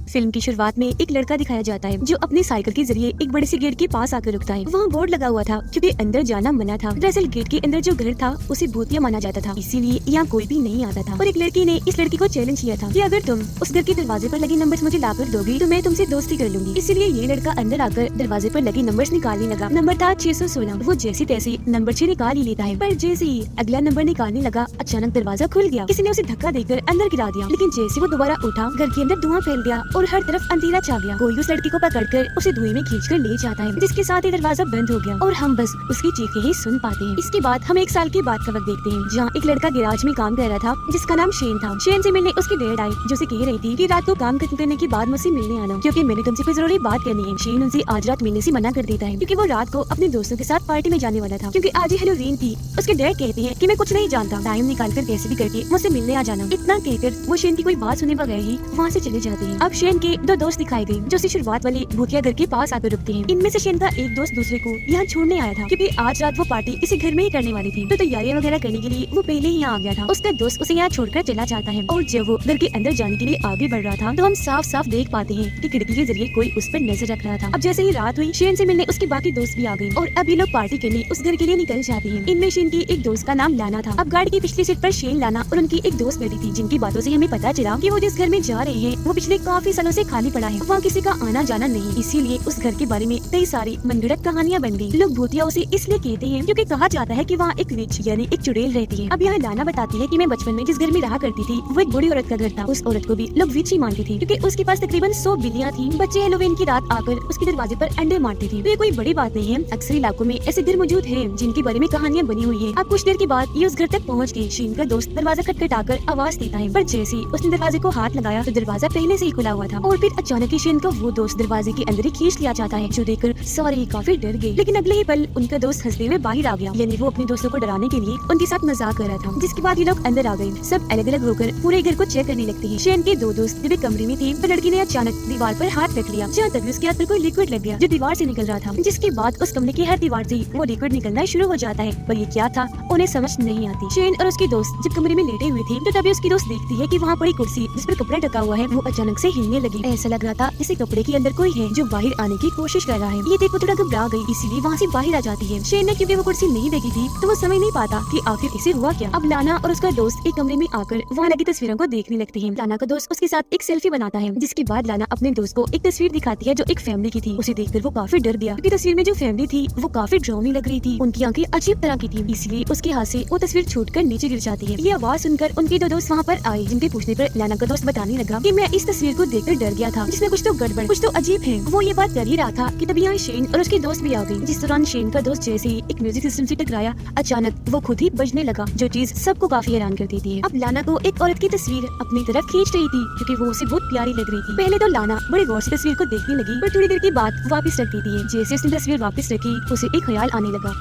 Film की शुरुआत में एक लड़का दिखाया जाता है जो अपनी साइकिल के जरिए एक बड़े से गेट के पास आकर रुकता है। वहाँ बोर्ड लगा हुआ था क्योंकि अंदर जाना मना था। दरअसल गेट के अंदर जो घर था उसे भूतिया माना जाता था, इसीलिए यहाँ कोई भी नहीं आता था। और एक लड़की ने इस लड़की को चैलेंज किया था कि अगर तुम उस घर के दरवाजे पर लगे नंबर्स मुझे लाकर दोगी तो मैं तुमसे दोस्ती कर लूंगी। इसीलिए ये लड़का अंदर आकर दरवाजे पर लगे नंबर्स निकालने लगा। नंबर था 616। वो जैसी तैसी नंबर 6 निकाल ही लेता है, पर जैसे ही अगला नंबर निकालने लगा अचानक दरवाजा खुल गया। किसी ने उसे धक्का देकर अंदर गिरा दिया, लेकिन जैसे वो दोबारा उठा घर के अंदर धुआं फैल गया और हर तरफ अंधेरा छा गया। कोई उस लड़की को पकड़कर उसे धुएं में खींचकर ले जाता है, जिसके साथ ही दरवाजा बंद हो गया और हम बस उसकी चीखें ही सुन पाते हैं। इसके बाद हम एक साल के बाद का वक्त देखते हैं, जहाँ एक लड़का गैराज में काम कर रहा था जिसका नाम शेन था। शेन से मिलने उसकी डैड आई, जो उसे कह रही थी कि रात को काम खत्म करने के बाद मुझसे मिलने आना, क्योंकि मैंने तुमसे कोई जरूरी बात करनी है। शेन उनसे आज रात मिलने से मना कर देता है क्योंकि वो रात को अपने दोस्तों के साथ पार्टी में जाने वाला था, क्योंकि आज ही हेलोवीन थी। उसके डैड कहते हैं कि मैं कुछ नहीं जानता, टाइम निकाल कर कैसे भी करके मुझसे मिलने आ जाना। इतना कहकर वो शेन की कोई बात सुने बगैर ही वहाँ से चले जाते हैं। अब शेन के दो दोस्त दिखाए गए जो शुरुआत वाली भूतिया घर के पास आकर रुकते हैं। इनमें से शेन का एक दोस्त दूसरे को यहाँ छोड़ने आया था क्योंकि आज रात वो पार्टी इसी घर में ही करने वाली थी, तो तैयारियां वगैरह करने के लिए वो पहले ही यहाँ आ गया था। उसका दोस्त उसे यहाँ छोड़कर चला जाता है और जब वो घर के अंदर जाने के लिए आगे बढ़ रहा था तो हम साफ साफ देख पाते हैं कि खिड़की के जरिए कोई उस पर नजर रख रहा था। अब जैसे ही रात हुई शेन से मिलने उसके बाकी दोस्त भी आ गए और अब ये लोग पार्टी करने उस घर के लिए निकल जाते हैं। इनमें शेन की एक दोस्त का नाम लाना था। अब गाड़ी की पिछली सीट पर शेन, लाना और उनकी एक दोस्त बैठी थी, जिनकी बातों से हमें पता चला कि वो जिस घर में जा रहे हैं वो पिछले काफी सालों से खाली पड़ा है, वहाँ किसी का आना जाना नहीं। इसीलिए उस घर के बारे में कई सारी मनगढ़ंत कहानियां बन गई। लोग भूतिया उसे इसलिए कहते हैं क्योंकि कहा जाता है कि वहाँ एक विच यानी एक चुड़ैल रहती है। अब यहाँ लाना बताती है कि मैं बचपन में जिस घर में रहा करती थी वो एक बूढ़ी औरत का घर था। उस औरत को भी लोग विच ही मानती थी क्योंकि उसके पास तकरीबन 100 बिल्लियां थी। बच्चे हेलोवीन की रात आकर उसके दरवाजे पर अंडे मारते थे, तो ये कोई बड़ी बात नहीं है। अक्सर इलाकों में ऐसे घर मौजूद हैं जिनके बारे में कहानियां बनी हुई है। अब कुछ देर के बाद ये उस घर तक पहुँच गई। शेन का दोस्त दरवाजा खटखटाकर आवाज देता है, पर जैसे ही उसने दरवाजे को हाथ लगाया तो दरवाजा पहले से ही खुला हुआ था और फिर अचानक ही शेन का वो दोस्त दरवाजे के अंदर ही खींच लिया जाता है, जो देखकर सारे काफी डर गए। लेकिन अगले ही पल उनका दोस्त हंसते हुए बाहर आ गया, यानी वो अपने दोस्तों को डराने के लिए उनके साथ मजाक कर रहा था। जिसके बाद ये लोग अंदर आ गए। सब अलग अलग होकर पूरे घर को चेक करने लगते हैं। शेन के दो दोस्त जब एक कमरे में थे तो लड़की ने अचानक दीवार पर हाथ रख लिया, जहाँ तक उसके हाथ पर कोई लिक्विड लग गया जो दीवार से निकल रहा था। जिसके बाद उस कमरे की हर दीवार से वो लिक्विड निकलना शुरू हो जाता है, पर ये क्या था उन्हें समझ नहीं आती। शेन और उसके दोस्त जब कमरे में लेटे हुए थे तो तभी उसकी दोस्त देखती है कि वहाँ पड़ी कुर्सी जिस पर कपड़ा ढका हुआ है वो अचानक से हिलने लगी। ऐसा लग रहा था इसी कपड़े के अंदर कोई है जो बाहर आने की कोशिश कर रहा है। ये देख वो थोड़ा घबरा गई, इसीलिए वहाँ से बाहर आ जाती है। शेन ने क्योंकि वो कुर्सी नहीं देखी थी तो वो समझ नहीं पाता कि आखिर इसे हुआ क्या। अब लाना और उसका दोस्त एक कमरे में आकर वहाँ लगी तस्वीरों को देखने लगते हैं। लाना का दोस्त उसके साथ एक सेल्फी बनाता है, जिसके बाद लाना अपने दोस्त को एक तस्वीर दिखाती है जो एक फैमिली की थी। उसे देखकर वो काफी डर गया क्योंकि तस्वीर में जो फैमिली थी वो काफी डरावनी लग रही थी। उनकी आंखें अजीब तरह की थी, इसलिए उसके हाथ से वो तस्वीर छूटकर नीचे गिर जाती है। ये आवाज सुनकर उनके दो दोस्त वहाँ पर आए, जिनके पूछने पर लाना का दोस्त बताने लगा कि मैं इस तस्वीर को देखकर डर गया था, जिसमें कुछ तो गड़बड़, कुछ तो अजीब है। वो ये बात कर ही रहा था कि तभी यहाँ शेन और उसके दोस्त भी आ गए। जिस दौरान शेन का दोस्त जैसे ही एक म्यूजिक सिस्टम से टकराया अचानक वो खुद ही बजने लगा, जो चीज सबको काफी हैरान कर देती है। अब लाना को एक औरत की तस्वीर अपनी तरफ खींच रही थी क्योंकि वो उसे बहुत प्यारी लग रही थी। पहले तो लाना बड़े गौर से तस्वीर को देखने लगी, पर थोड़ी देर के बाद वापस रख देती है। जैसे उसने तस्वीर वापस रखी उसे एक ख्याल आने लगा।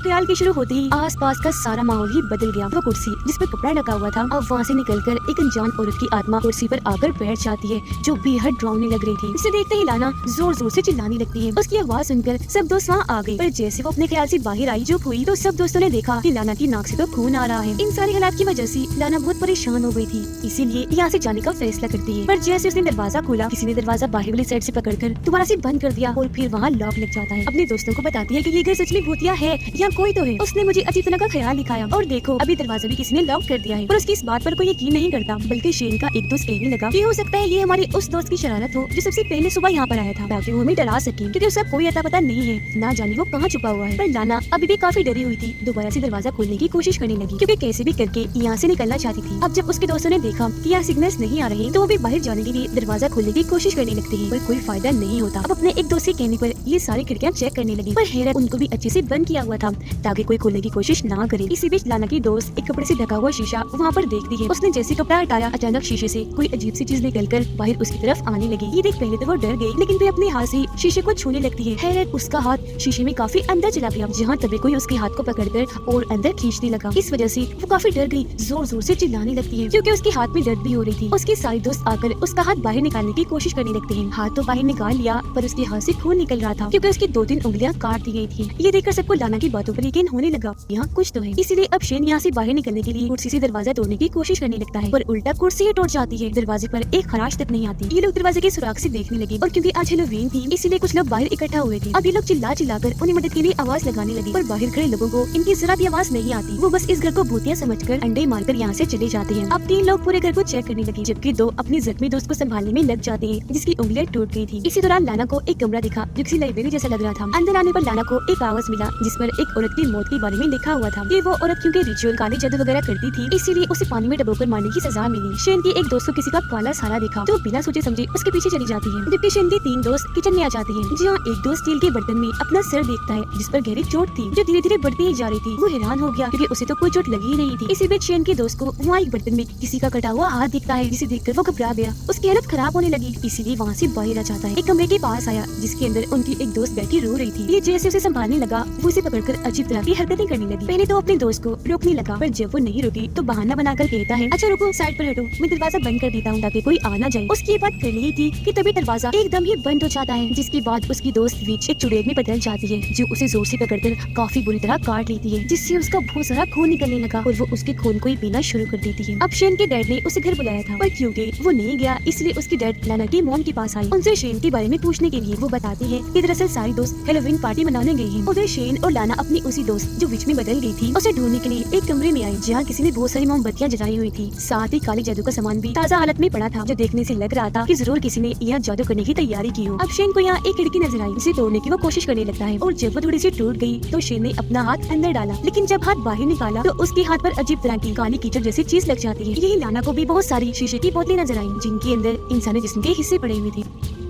ख्याल के शुरू होते ही आसपास का सारा माहौल ही बदल गया। वो कुर्सी जिस पर कपड़ा ढका हुआ था अब वहाँ से निकलकर एक अनजान औरत की आत्मा कुर्सी पर आकर बैठ जाती है, जो बेहद डरावनी लग रही थी। इसे देखते ही लाना जोर जोर से चिल्लाने लगती है। उसकी आवाज सुनकर सब दोस्त वहाँ आ गए, पर जैसे वो अपने ख्याल से बाहर आई जो हुई तो सब दोस्तों ने देखा कि लाना की नाक से तो खून आ रहा है। इन सारे हालात की वजह से लाना बहुत परेशान हो गई थी, इसीलिए यहाँ से जाने का फैसला करती है। पर जैसे उसने दरवाजा खोला किसी ने दरवाजा बाहर वाली साइड से पकड़कर दोबारा से बंद कर दिया और फिर वहाँ लॉक लग जाता है। अपने दोस्तों को बताती है कि ये घर सच में भूतिया है या कोई तो है। उसने मुझे अजीब तरह का ख्याल दिखाया और देखो अभी दरवाजा भी किसी ने लॉक कर दिया है। पर उसकी इस बात पर कोई यकीन नहीं करता, बल्कि शेन का एक दोस्त कहने लगा कि हो सकता है ये हमारे उस दोस्त की शरारत हो जो सबसे पहले सुबह यहाँ पर आया था, ताकि वो हमें डरा सके, क्योंकि उसका कोई अता पता नहीं है, ना जाने वो कहाँ छुपा हुआ है। पर लाना अभी भी काफी डरी हुई थी, दोबारा से दरवाजा खोलने की कोशिश करने लगी क्योंकि कैसे भी करके यहाँ से निकलना चाहती थी। अब जब उसके दोस्तों ने देखा कि यहाँ सिग्नल्स नहीं आ रहे तो वो भी बाहर जाने के लिए दरवाजा खोलने की कोशिश करने लगते हैं, पर कोई फायदा नहीं होता। अब अपने एक दोस्त के कहने पर ये सारी खिड़कियाँ चेक करने लगी, पर हैरत उनको भी अच्छे से बंद किया हुआ था ताकि कोई खोलने की कोशिश ना करे। इसी बीच लाना की दोस्त एक कपड़े से ढका हुआ शीशा वहाँ पर देखती है। उसने जैसे कपड़ा हटाया अचानक शीशे से कोई अजीब सी चीज निकलकर बाहर उसकी तरफ आने लगी। ये देख पहले तो वो डर गई, लेकिन फिर अपने हाथ से शीशे को छूने लगती है। हैरत उसका हाथ शीशे में काफी अंदर चला गया, जहाँ तभी कोई उसके हाथ को पकड़कर और अंदर खींचने लगा। इस वजह से वो काफी डर गई, जोर जोर से चिल्लाने लगती है क्योंकि उसके हाथ में दर्द भी हो रही थी। उसके सारे दोस्त आकर उसका हाथ बाहर निकालने की कोशिश करने लगते हैं। हाथ तो बाहर निकाल लिया पर उसके हाथ से खून निकल रहा था क्योंकि उसकी 2-3 उंगलियां काट दी गई थी। ये देखकर सबको लाना की बातों बातों पर यकीन होने लगा, यहाँ कुछ तो है। इसीलिए अब शेन यहाँ से बाहर निकलने के लिए कुर्सी से दरवाजा तोड़ने की कोशिश करने लगता है, पर उल्टा कुर्सी ही टूट जाती है। दरवाजे पर एक खराश तक नहीं आती। ये लोग दरवाजे के सुराख से देखने लगे और क्योंकि आज हैलोवीन थी इसीलिए कुछ लोग बाहर इकट्ठा हुए थे। अब ये लोग चिल्ला चिल्लाकर उन्हें मदद के लिए आवाज लगाने लगे, पर बाहर खड़े लोगों को इनकी जरा भी आवाज नहीं आती। वो बस इस घर को भूतिया समझकर अंडे मारकर यहाँ से चले जाते हैं। अब 3 लोग पूरे घर को चेक करने लगे, जबकि 2 अपने जख्मी दोस्त को संभालने में लग जाते हैं, जिसकी उंगलियां टूट गई थी। इसी दौरान लाना को एक कमरा दिखा जो किसी लाइब्रेरी जैसा लग रहा था। अंदर आने पर लाना को एक कागज मिला जिस पर एक औरत की मौत के बारे में लिखा हुआ था। ये वो औरत क्योंकि रिचुअल काले जादू वगैरह करती थी इसीलिए उसे पानी में डुबोकर मारने की सजा मिली। शेन की एक दोस्त को किसी का काला सारा दिखा तो बिना सोचे समझे उसके पीछे चली जाती है, जबकि शेन के 3 दोस्त किचन में आ जाते हैं, जहाँ एक दोस्त स्टील के बर्तन में अपना सर देखता है जिस पर गहरी चोट थी जो धीरे धीरे बढ़ती ही जा रही थी। वो हैरान हो गया क्योंकि उसे तो कोई चोट लगी ही नहीं थी। इसी बीच शेन के दोस्त को वहाँ एक बर्तन में किसी का कटा हुआ हाथ दिखता है, जिसे देखकर वो घबरा गया। उसकी हालत खराब होने लगी, इसीलिए वहाँ से बाहर आ जाता है। एक कमरे के पास आया जिसके अंदर उनकी एक दोस्त बैठी रो रही थी। ये जैसे उसे संभालने लगा वो उसे पकड़कर अजीब तरह की हरकतें करने लगी। पहले तो अपने दोस्त को रोकने लगा, पर जब वो नहीं रुकी तो बहाना बनाकर कहता है, अच्छा रुको, साइड पर हटो, मैं दरवाजा बंद कर देता हूँ ताकि कोई आ ना जाए। उसकी बात कर ली थी कि तभी दरवाजा एकदम ही बंद हो जाता है, जिसके बाद उसकी दोस्त बीच एक चुड़ैल में बदल जाती है जो उसे जोर से पकड़कर काफी बुरी तरह काट लेती है, जिससे उसका बहुत सारा खून निकलने लगा और वो उसके खून को ही पीना शुरू कर देती है। अब शेन के डैड ने उसे घर बुलाया था, पर क्योंकि वो नहीं गया इसलिए उसकी डैड लाना की मॉम के पास आई। उनसे शेन के बारे में पूछने के लिए वो बताती है कि दरअसल सारी दोस्त हैलोवीन पार्टी मनाने गई हैं। उधर शेन और लाना अपनी उसी दोस्त जो बीच में बदल गई थी उसे ढूंढने के लिए एक कमरे में आई, जहाँ किसी ने बहुत सारी मोमबत्तियां जलाई हुई थी। साथ ही काले जादू का सामान भी ताज़ा हालत में पड़ा था, जो देखने से लग रहा था कि जरूर किसी ने यहाँ जादू करने की तैयारी की हो। अब शेन को यहाँ एक खिड़की नजर आई, जिसे तोड़ने की वो कोशिश करने लगता है और जब वो थोड़ी सी टूट गई तो शेन ने अपना हाथ अंदर डाला, लेकिन जब हाथ बाहर निकाला तो उसके हाथ पर अजीब तरह की काली कीचड़ जैसी चीज लग जाती है। यही लाना को भी बहुत सारी शीशे की बोतलें नजर आई जिनके अंदर इंसानी जिस्म के हिस्से पड़े हुए थे।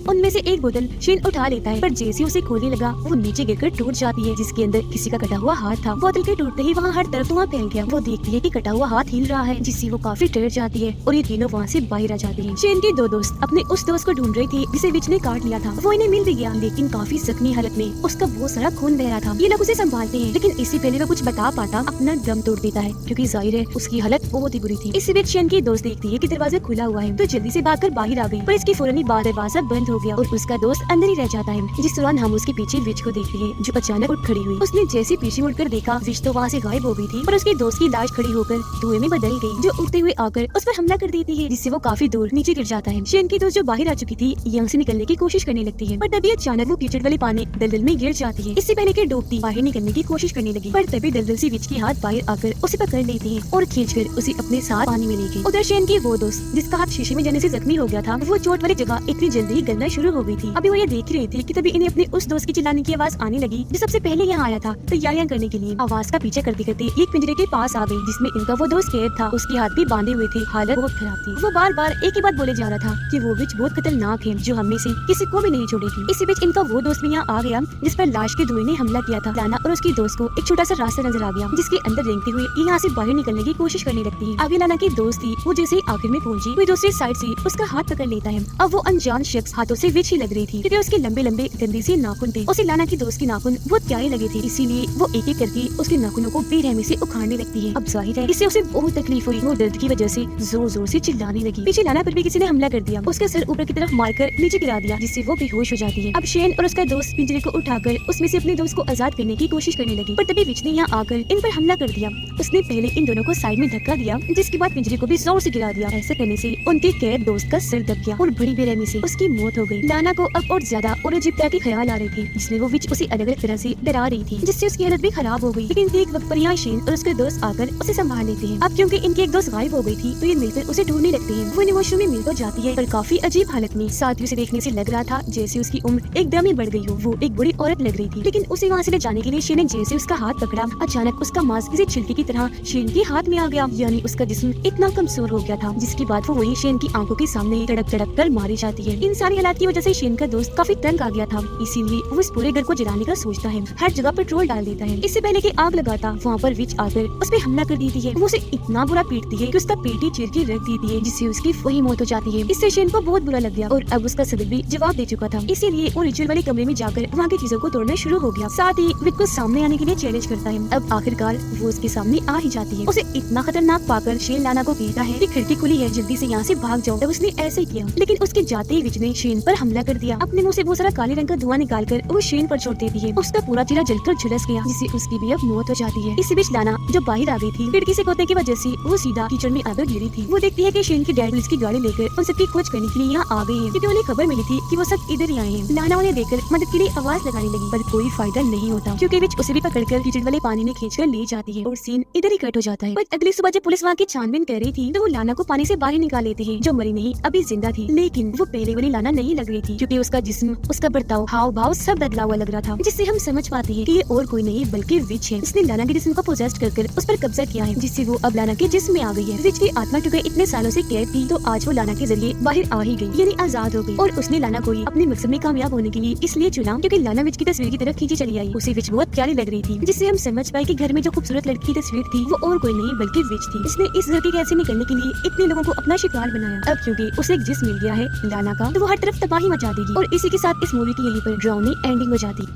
उनमें से एक बोतल शेन उठा लेता है, पर जैसे उसे खोलने लगा वो नीचे गिरकर टूट जाती है, जिसके अंदर किसी का कटा हुआ हाथ था। बोतल के टूटते ही वहाँ हर तरफ धुआं फैल गया। वो देखती है कि कटा हुआ हाथ हिल रहा है, जिससे वो काफी डर जाती है और ये तीनों वहाँ से बाहर आ जाती हैं। शेन के 2 दोस्त अपने उस दोस्त को ढूंढ रही थी जिसे विच ने काट लिया था। वो इन्हें मिल भी गया, लेकिन काफी जख्मी हालत में, उसका बहुत सारा खून बह रहा था। ये लोग उसे संभालते हैं, लेकिन इससे पहले वो कुछ बता पाता अपना दम तोड़ देता है, क्योंकि जाहिर है उसकी हालत बहुत ही बुरी थी। इसी बीच शेन की दोस्त देखती है कि दरवाजा खुला हुआ है तो जल्दी से भागकर बाहर आ गई, पर इसकी फौरन ही दरवाजा बंद हो गया और उसका अंदर ही रह जाता है। जिस दौरान हम उसके पीछे विच को देखते हैं जो अचानक उठ खड़ी हुई। उसने जैसे पीछे मुड़कर देखा विच तो वहाँ से गायब हो गई थी, पर उसके दोस्त की लाश खड़ी होकर धुएं में बदल गई, जो उड़ते हुए आकर उस पर हमला कर देती है, जिससे वो काफी दूर नीचे गिर जाता है। शेन की दोस्त जो बाहर आ चुकी थी यहाँ से निकलने की कोशिश करने लगती है, पर तभी अचानक वो कीचड़ वाले पानी दलदल में गिर जाती है। इससे पहले कि डूबती बाहर निकलने की कोशिश करने लगी, पर तभी दलदल से विच की हाथ बाहर आकर उसे पकड़ लेती है और खींचकर उसे अपने साथ पानी में ले गई। उधर शेन की वो दोस्त जिसका हाथ शीशे में जाने से जख्मी हो गया था, वो चोट वाली जगह इतनी जल्दी ही गलना शुरू हो गई थी। अभी वो ये देख रही थी कि तभी इन्हें अपने उस दोस्त की चिल्लाने की आवाज आने लगी जो सबसे पहले यहाँ आया था तैयारियां करने के लिए। आवाज का पीछे करते करते एक पिंजरे के पास आ गई जिसमें इनका वो दोस्त कैद था। उसके हाथ भी बांधे हुए थे, हालत बहुत खराब थी। वो बार बार एक ही बात बोले जा रहा था कि वो विच बहुत खतरनाक है जो हम में से किसी को भी नहीं छोड़ेगी। इसी बीच इनका वो दोस्त भी यहाँ आ गया जिस पर लाश के धुएं ने हमला किया था। लाना और उसकी दोस्त को एक छोटा सा रास्ता नजर आ गया जिसके अंदर रेंगते हुए यहाँ से बाहर निकलने की कोशिश करने लगती है। आगे लाना की दोस्त थी, वो जैसे ही आखिर में पहुंची कोई दूसरी साइड से उसका हाथ पकड़ लेता है। अब वो अनजान शख्स हाथों से विच ही लग रही थी क्योंकि उसके लंबे लंबे गंदे से नाखून थे। उसे लाना की दोस्त के नाखून बहुत प्यारे लगे थे, इसीलिए वो एक एक करके उसके नाखूनों को बेरहमी से उखाड़ने लगती है। अब जाहिर है इससे उसे बहुत तकलीफ हुई। वो दर्द की वजह से जोर जोर से चिल्लाने लगी। पीछे लाना पर भी किसी ने हमला कर दिया, उसका सर ऊपर की तरफ मारकर नीचे गिरा दिया जिससे वो बेहोश हो जाती है। अब शेन और उसका दोस्त पिंजरे को उठाकर उसमें से अपने दोस्त को आजाद करने की कोशिश करने लगी, पर तभी विच ने यहाँ आकर इन पर हमला कर दिया। उसने पहले इन दोनों को साइड में धक्का दिया, जिसके बाद पिंजरे को भी जोर से गिरा दिया। ऐसा करने से उनके कैद दोस्त का सिर दब गया और बड़ी बेरहमी से उसकी मौत हो गई। लाना को अब और ज्यादा और अजीब तरह के ख्याल आ रहे थे, जिसमें वो विच उसे अलग अलग तरह से डरा रही थी, जिससे उसकी हालत भी खराब हो गई। लेकिन एक वक्त पर यहाँ शेन और उसके दोस्त आकर उसे संभाल लेते हैं। अब क्योंकि इनकी एक दोस्त गायब हो गई थी तो ये मिलकर उसे ढूंढने लगते हैं। वो इन्हें वॉशरूम में मिल तो जाती है, पर काफी अजीब हालत में। साथ ही उसे देखने से लग रहा था जैसे उसकी उम्र एकदम ही बढ़ गई हो। वो एक बुरी औरत लग रही थी, लेकिन उसे वहाँ से ले जाने के लिए शेन ने जैसे उसका हाथ पकड़ा, अचानक उसका मांस किसी छिलके की तरह शेन के हाथ में आ गया। यानी उसका जिस्म इतना कमजोर हो गया था, जिसके बाद वो वही शेन की आंखों के सामने तड़प तड़प कर मारी जाती है। इन सारी हालात की वजह से शेन का दोस्त काफी तंग आ गया था, इसीलिए वो इस पूरे घर को जलाने का सोचता है। हर जगह पेट्रोल डाल देता है। इससे पहले कि आग लगाता वहाँ पर विच आकर उस पे हमला कर देती है। वो उसे इतना बुरा पीटती है कि उसका पेट ही चीर के रख देती है, जिससे उसकी वही मौत हो जाती है। इससे शेन को बहुत बुरा लग गया और अब उसका सदर भी जवाब दे चुका था, इसीलिए वो रिचुअल वाले कमरे में जाकर वहाँ की चीजों को तोड़ना शुरू हो गया। साथ ही विच को सामने आने के लिए चैलेंज करता है। अब आखिरकार वो उसके सामने आ ही जाती है। उसे इतना खतरनाक पाकर शेन लाना को कहता है कि खिड़की खुली है, जल्दी से यहाँ से भाग जाओ। तब उसने ऐसे ही किया, लेकिन उसके जाते ही विच ने शेन शेन पर हमला कर दिया। अपने मुंह से बहुत सारा काले रंग का धुआं निकालकर वो शेन पर छोड़ देती है। उसका पूरा चेहरा जलकर झुलस गया, जिससे उसकी भी अब मौत हो जाती है। इसी बीच लाना जो बाहर आ गई थी खिड़की से कूदने की वजह से वो सीधा कीचड़ में आकर गिरी थी। वो देखती है कि शेन की डैड पुलिस की गाड़ी लेकर उन सबकी खोज करने के लिए यहाँ आ गई है, क्योंकि उन्हें खबर मिली थी कि वो सब इधर ही आए हैं। लाना उन्हें देखकर मदद के लिए आवाज लगाने लगी, पर कोई फायदा नहीं होता, क्योंकि विच उसे भी पकड़कर कीचड़ वाले पानी में खींचकर ले जाती है और सीन इधर ही कट हो जाता है। पर अगली सुबह जब पुलिस वहाँ की छानबीन कर रही थी तो वो लाना को पानी से बाहर निकाल लेते हैं, जो मरी नहीं अभी जिंदा थी। लेकिन वो पहले वाली लाना नहीं लग रही थी, क्योंकि उसका जिस्म, उसका बर्ताव, हाव भाव सब बदला हुआ लग रहा था, जिससे हम समझ पाते हैं कि ये और कोई नहीं बल्कि विच है। इसने लाना के जिस्म को पोजेस्ट कर उस पर कब्जा किया है, जिससे वो अब लाना के जिस्म में आ गई है। विच की आत्मा क्योंकि इतने सालों से कैद थी, तो आज वो लाना के जरिए बाहर आ ही गई, यानी आजाद हो गई। और उसने लाना को ही अपने मकसद में कामयाब होने के लिए इसलिए चुना क्योंकि लाना विच की तस्वीर की तरफ खींची चली आई। उसे विच बहुत प्यारी लग रही थी, जिससे हम समझ पाए कि घर में जो खूबसूरत लड़की की तस्वीर थी वो और कोई नहीं बल्कि विच थी। इसने इस घर की कैद से निकलने के लिए इतने लोगों को अपना शिकार बनाया। अब क्योंकि उसे एक जिस्म मिल गया है लाना का, तो वो हर तरफ तबाही मचा देगी। और इसी के साथ इस मूवी की यहीं पर ड्राउनी एंडिंग हो जाती।